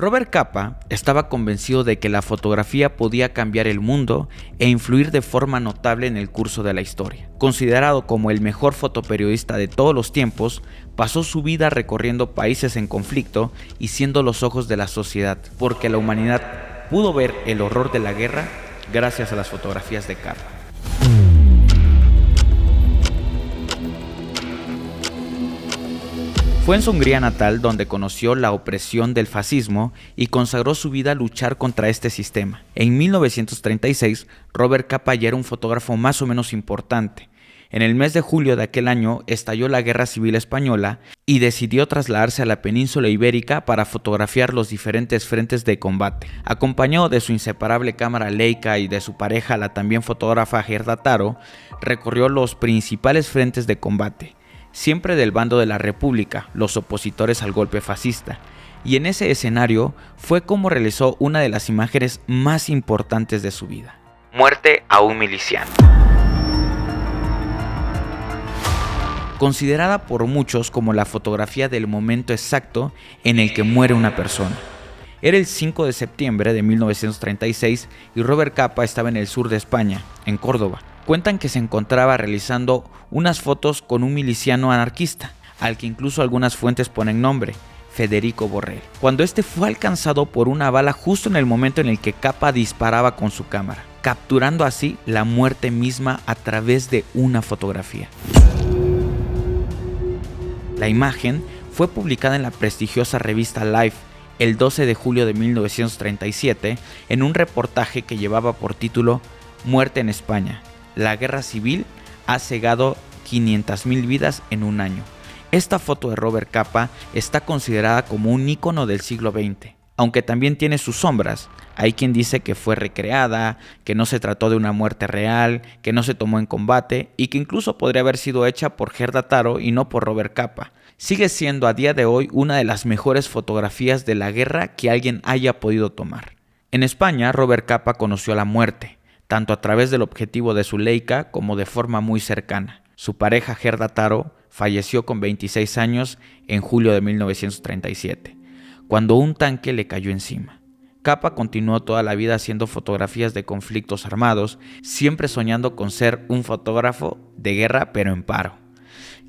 Robert Capa estaba convencido de que la fotografía podía cambiar el mundo e influir de forma notable en el curso de la historia. Considerado como el mejor fotoperiodista de todos los tiempos, pasó su vida recorriendo países en conflicto y siendo los ojos de la sociedad, porque la humanidad pudo ver el horror de la guerra gracias a las fotografías de Capa. Fue en su Hungría natal donde conoció la opresión del fascismo y consagró su vida a luchar contra este sistema. En 1936, Robert Capa ya era un fotógrafo más o menos importante. En el mes de julio de aquel año estalló la Guerra Civil Española y decidió trasladarse a la península ibérica para fotografiar los diferentes frentes de combate. Acompañado de su inseparable cámara Leica y de su pareja, la también fotógrafa Gerda Taro, recorrió los principales frentes de combate, siempre del bando de la República, los opositores al golpe fascista. Y en ese escenario fue como realizó una de las imágenes más importantes de su vida: muerte a un miliciano. Considerada por muchos como la fotografía del momento exacto en el que muere una persona. Era el 5 de septiembre de 1936 y Robert Capa estaba en el sur de España, en Córdoba. Cuentan que se encontraba realizando unas fotos con un miliciano anarquista, al que incluso algunas fuentes ponen nombre: Federico Borrell, cuando este fue alcanzado por una bala justo en el momento en el que Capa disparaba con su cámara, capturando así la muerte misma a través de una fotografía. La imagen fue publicada en la prestigiosa revista Life el 12 de julio de 1937 en un reportaje que llevaba por título Muerte en España. La guerra civil ha cegado 500,000 vidas en un año. Esta foto de Robert Capa está considerada como un ícono del siglo XX, aunque también tiene sus sombras. Hay quien dice que fue recreada, que no se trató de una muerte real, que no se tomó en combate y que incluso podría haber sido hecha por Gerda Taro y no por Robert Capa. Sigue siendo a día de hoy una de las mejores fotografías de la guerra que alguien haya podido tomar. En España, Robert Capa conoció la muerte, tanto a través del objetivo de su Leica como de forma muy cercana. Su pareja Gerda Taro falleció con 26 años en julio de 1937, cuando un tanque le cayó encima. Capa continuó toda la vida haciendo fotografías de conflictos armados, siempre soñando con ser un fotógrafo de guerra pero en paro.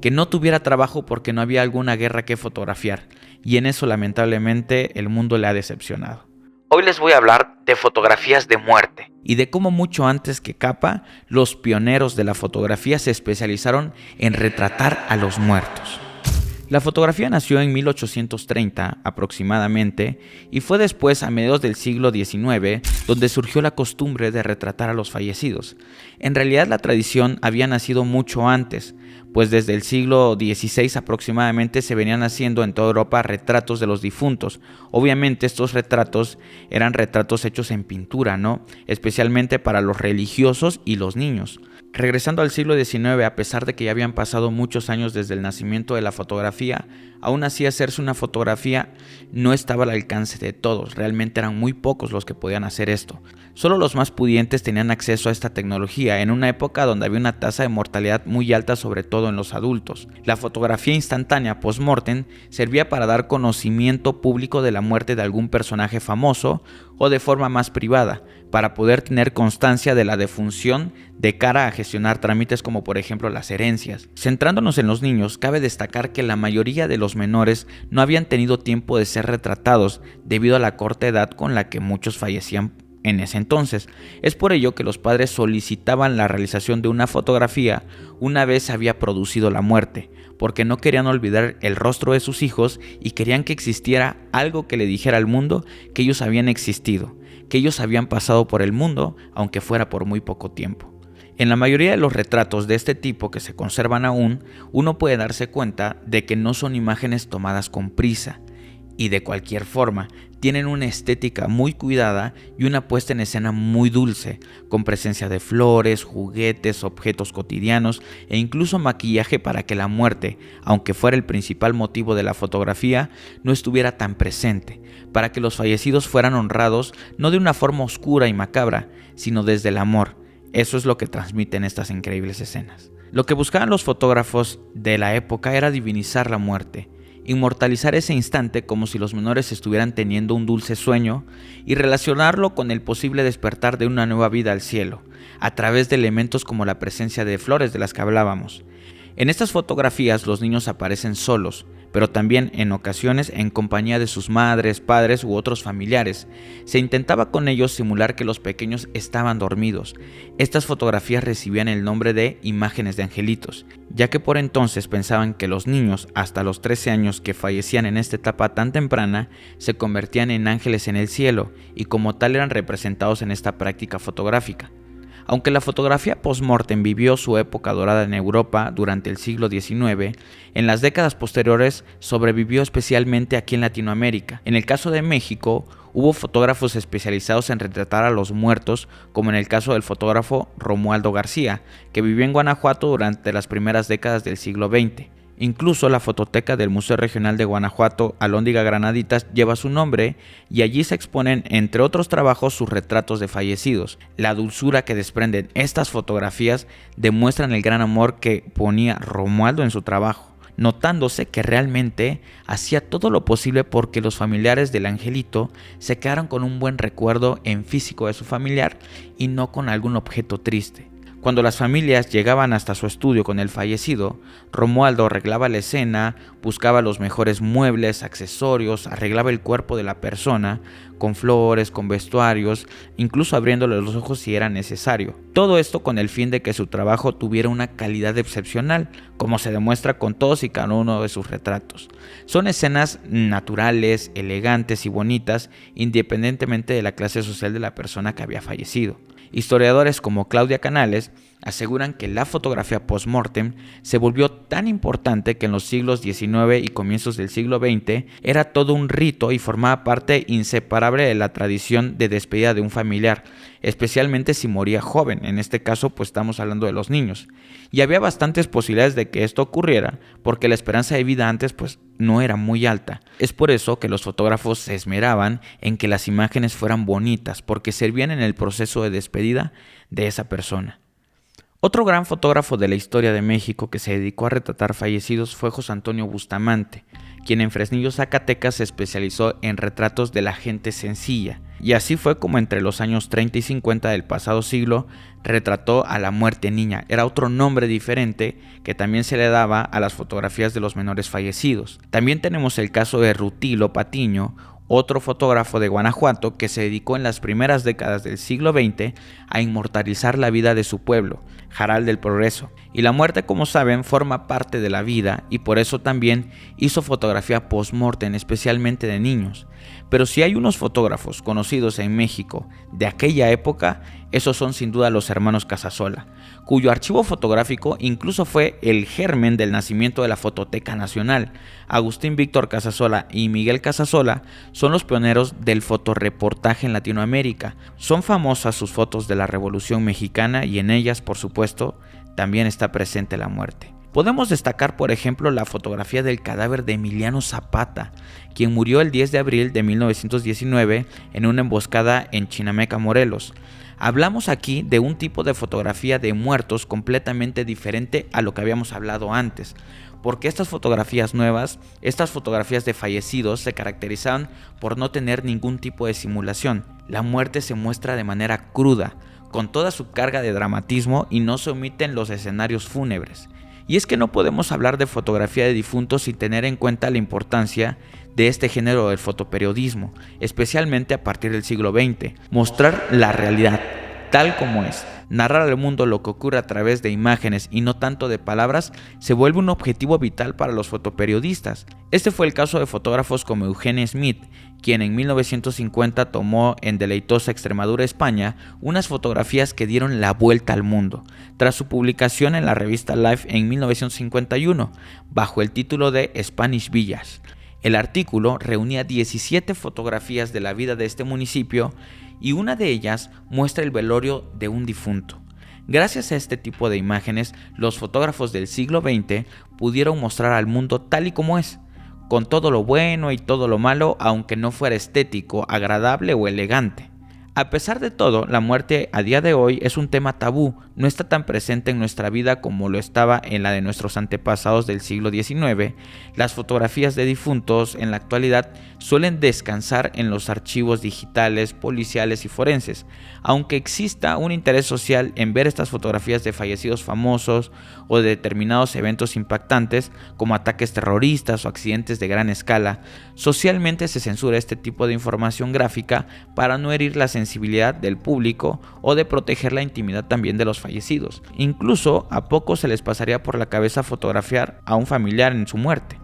Que no tuviera trabajo porque no había alguna guerra que fotografiar, y en eso lamentablemente el mundo le ha decepcionado. Hoy les voy a hablar de fotografías de muerte y de cómo mucho antes que Capa, los pioneros de la fotografía se especializaron en retratar a los muertos. La fotografía nació en 1830 aproximadamente y fue después, a mediados del siglo XIX, donde surgió la costumbre de retratar a los fallecidos. En realidad la tradición había nacido mucho antes, pues desde el siglo XVI aproximadamente se venían haciendo en toda Europa retratos de los difuntos. Obviamente estos retratos eran retratos hechos en pintura, ¿no? Especialmente para los religiosos y los niños. Regresando al siglo XIX, a pesar de que ya habían pasado muchos años desde el nacimiento de la fotografía, aún así hacerse una fotografía no estaba al alcance de todos. Realmente eran muy pocos los que podían hacer esto. Solo los más pudientes tenían acceso a esta tecnología en una época donde había una tasa de mortalidad muy alta, sobre todo en los adultos. La fotografía instantánea post-mortem servía para dar conocimiento público de la muerte de algún personaje famoso o de forma más privada, para poder tener constancia de la defunción de cara a gestionar trámites como por ejemplo las herencias. Centrándonos en los niños, cabe destacar que la mayoría de los menores no habían tenido tiempo de ser retratados debido a la corta edad con la que muchos fallecían en ese entonces. Es por ello que los padres solicitaban la realización de una fotografía una vez había producido la muerte, porque no querían olvidar el rostro de sus hijos y querían que existiera algo que le dijera al mundo que ellos habían existido, que ellos habían pasado por el mundo, aunque fuera por muy poco tiempo. En la mayoría de los retratos de este tipo que se conservan aún, uno puede darse cuenta de que no son imágenes tomadas con prisa y de cualquier forma. Tienen una estética muy cuidada y una puesta en escena muy dulce, con presencia de flores, juguetes, objetos cotidianos e incluso maquillaje para que la muerte, aunque fuera el principal motivo de la fotografía, no estuviera tan presente, para que los fallecidos fueran honrados no de una forma oscura y macabra, sino desde el amor. Eso es lo que transmiten estas increíbles escenas. Lo que buscaban los fotógrafos de la época era divinizar la muerte, inmortalizar ese instante como si los menores estuvieran teniendo un dulce sueño y relacionarlo con el posible despertar de una nueva vida al cielo, a través de elementos como la presencia de flores de las que hablábamos. En estas fotografías los niños aparecen solos, pero también en ocasiones en compañía de sus madres, padres u otros familiares. Se intentaba con ellos simular que los pequeños estaban dormidos. Estas fotografías recibían el nombre de imágenes de angelitos, ya que por entonces pensaban que los niños, hasta los 13 años que fallecían en esta etapa tan temprana, se convertían en ángeles en el cielo y como tal eran representados en esta práctica fotográfica. Aunque la fotografía post-mortem vivió su época dorada en Europa durante el siglo XIX, en las décadas posteriores sobrevivió especialmente aquí en Latinoamérica. En el caso de México, hubo fotógrafos especializados en retratar a los muertos, como en el caso del fotógrafo Romualdo García, que vivió en Guanajuato durante las primeras décadas del siglo XX. Incluso la fototeca del Museo Regional de Guanajuato, Alhóndiga Granaditas, lleva su nombre y allí se exponen, entre otros trabajos, sus retratos de fallecidos. La dulzura que desprenden estas fotografías demuestran el gran amor que ponía Romualdo en su trabajo, notándose que realmente hacía todo lo posible porque los familiares del angelito se quedaran con un buen recuerdo en físico de su familiar y no con algún objeto triste. Cuando las familias llegaban hasta su estudio con el fallecido, Romualdo arreglaba la escena, buscaba los mejores muebles, accesorios, arreglaba el cuerpo de la persona, con flores, con vestuarios, incluso abriéndole los ojos si era necesario. Todo esto con el fin de que su trabajo tuviera una calidad excepcional, como se demuestra con todos y cada uno de sus retratos. Son escenas naturales, elegantes y bonitas, independientemente de la clase social de la persona que había fallecido. Historiadores como Claudia Canales aseguran que la fotografía post-mortem se volvió tan importante que en los siglos XIX y comienzos del siglo XX era todo un rito y formaba parte inseparable de la tradición de despedida de un familiar, especialmente si moría joven. En este caso, pues estamos hablando de los niños. Y había bastantes posibilidades de que esto ocurriera porque la esperanza de vida antes pues no era muy alta. Es por eso que los fotógrafos se esmeraban en que las imágenes fueran bonitas porque servían en el proceso de despedida de esa persona. Otro gran fotógrafo de la historia de México que se dedicó a retratar fallecidos fue José Antonio Bustamante, quien en Fresnillo, Zacatecas, se especializó en retratos de la gente sencilla, y así fue como entre los años 30 y 50 del pasado siglo retrató a la muerte niña. Era otro nombre diferente que también se le daba a las fotografías de los menores fallecidos. También tenemos el caso de Rutilo Patiño, otro fotógrafo de Guanajuato que se dedicó en las primeras décadas del siglo XX a inmortalizar la vida de su pueblo, Jaral del Progreso. Y la muerte, como saben, forma parte de la vida y por eso también hizo fotografía post-mortem, especialmente de niños. Pero si hay unos fotógrafos conocidos en México de aquella época, esos son sin duda los hermanos Casasola, cuyo archivo fotográfico incluso fue el germen del nacimiento de la Fototeca Nacional. Agustín Víctor Casasola y Miguel Casasola son los pioneros del fotoreportaje en Latinoamérica. Son famosas sus fotos de la Revolución Mexicana y en ellas, por supuesto, también está presente la muerte. Podemos destacar, por ejemplo, la fotografía del cadáver de Emiliano Zapata, quien murió el 10 de abril de 1919 en una emboscada en Chinameca, Morelos. Hablamos aquí de un tipo de fotografía de muertos completamente diferente a lo que habíamos hablado antes, porque estas fotografías nuevas, estas fotografías de fallecidos, se caracterizaban por no tener ningún tipo de simulación. La muerte se muestra de manera cruda, con toda su carga de dramatismo y no se omiten los escenarios fúnebres. Y es que no podemos hablar de fotografía de difuntos sin tener en cuenta la importancia de este género del fotoperiodismo, especialmente a partir del siglo XX. Mostrar la realidad tal como es, narrar al mundo lo que ocurre a través de imágenes y no tanto de palabras, se vuelve un objetivo vital para los fotoperiodistas. Este fue el caso de fotógrafos como Eugene Smith, quien en 1950 tomó en deleitosa Extremadura, España, unas fotografías que dieron la vuelta al mundo, tras su publicación en la revista Life en 1951, bajo el título de Spanish Villas. El artículo reunía 17 fotografías de la vida de este municipio y una de ellas muestra el velorio de un difunto. Gracias a este tipo de imágenes, los fotógrafos del siglo XX pudieron mostrar al mundo tal y como es, con todo lo bueno y todo lo malo, aunque no fuera estético, agradable o elegante. A pesar de todo, la muerte a día de hoy es un tema tabú, no está tan presente en nuestra vida como lo estaba en la de nuestros antepasados del siglo XIX. Las fotografías de difuntos en la actualidad suelen descansar en los archivos digitales, policiales y forenses, aunque exista un interés social en ver estas fotografías de fallecidos famosos o de determinados eventos impactantes como ataques terroristas o accidentes de gran escala. Socialmente se censura este tipo de información gráfica para no herir la sensibilidad del público o de proteger la intimidad también de los fallecidos. Incluso a pocos se les pasaría por la cabeza fotografiar a un familiar en su muerte.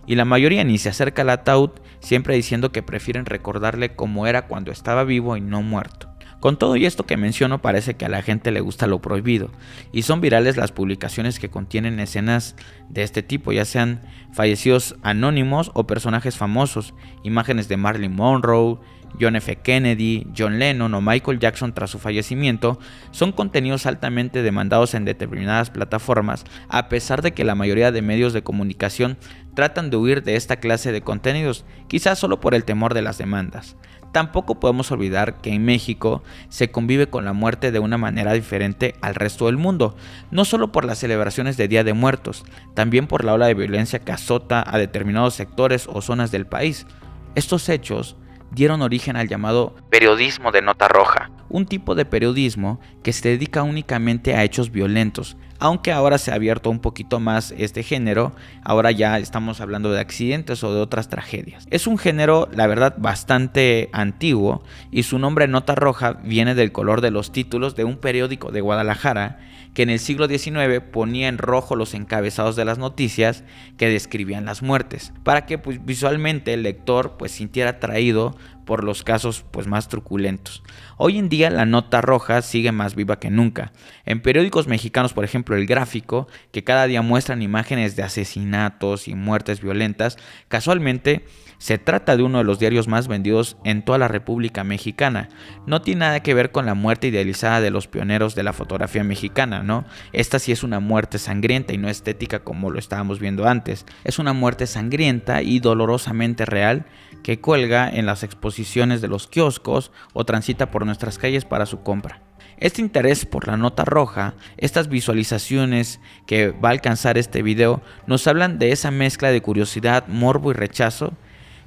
Y la mayoría ni se acerca al ataúd, siempre diciendo que prefieren recordarle cómo era cuando estaba vivo y no muerto. Con todo y esto que menciono, parece que a la gente le gusta lo prohibido, y son virales las publicaciones que contienen escenas de este tipo, ya sean fallecidos anónimos o personajes famosos, imágenes de Marilyn Monroe, John F. Kennedy, John Lennon o Michael Jackson tras su fallecimiento. Son contenidos altamente demandados en determinadas plataformas, a pesar de que la mayoría de medios de comunicación tratan de huir de esta clase de contenidos, quizás solo por el temor de las demandas. Tampoco podemos olvidar que en México se convive con la muerte de una manera diferente al resto del mundo, no solo por las celebraciones de Día de Muertos, también por la ola de violencia que azota a determinados sectores o zonas del país. Estos hechos dieron origen al llamado periodismo de nota roja, un tipo de periodismo que se dedica únicamente a hechos violentos, aunque ahora se ha abierto un poquito más este género. Ahora ya estamos hablando de accidentes o de otras tragedias. Es un género, la verdad, bastante antiguo, y su nombre nota roja viene del color de los títulos de un periódico de Guadalajara que en el siglo XIX ponía en rojo los encabezados de las noticias que describían las muertes, para que visualmente el lector sintiera atraído por los casos más truculentos. Hoy en día la nota roja sigue más viva que nunca. En periódicos mexicanos, por ejemplo El Gráfico, que cada día muestran imágenes de asesinatos y muertes violentas, casualmente se trata de uno de los diarios más vendidos en toda la República Mexicana. No tiene nada que ver con la muerte idealizada de los pioneros de la fotografía mexicana, ¿no? Esta sí es una muerte sangrienta y no estética como lo estábamos viendo antes. Es una muerte sangrienta y dolorosamente real que cuelga en las exposiciones de los kioscos o transita por nuestras calles para su compra. Este interés por la nota roja, estas visualizaciones que va a alcanzar este video, nos hablan de esa mezcla de curiosidad, morbo y rechazo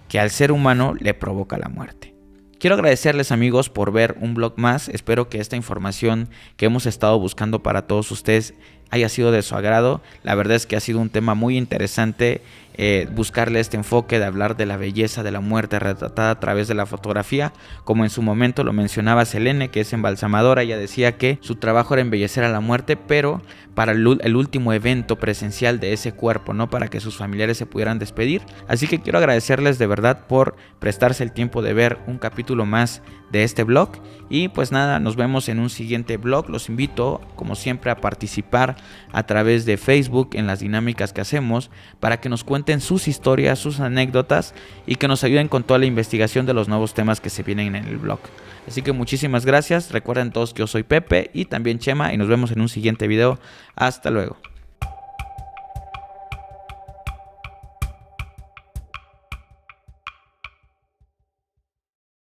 que al ser humano le provoca la muerte. Quiero agradecerles, amigos, por ver un vlog más. Espero que esta información que hemos estado buscando para todos ustedes haya sido de su agrado. La verdad es que ha sido un tema muy interesante buscarle este enfoque de hablar de la belleza de la muerte retratada a través de la fotografía. Como en su momento lo mencionaba Selene, que es embalsamadora, ella decía que su trabajo era embellecer a la muerte, pero para el último evento presencial de ese cuerpo, ¿no? Para que sus familiares se pudieran despedir. Así que quiero agradecerles de verdad por prestarse el tiempo de ver un capítulo más de este vlog. Y pues nada, nos vemos en un siguiente vlog. Los invito, como siempre, a participar a través de Facebook en las dinámicas que hacemos, para que nos cuenten sus historias, sus anécdotas, y que nos ayuden con toda la investigación de los nuevos temas que se vienen en el blog. Así que muchísimas gracias. Recuerden todos que yo soy Pepe y también Chema, y nos vemos en un siguiente video. Hasta luego.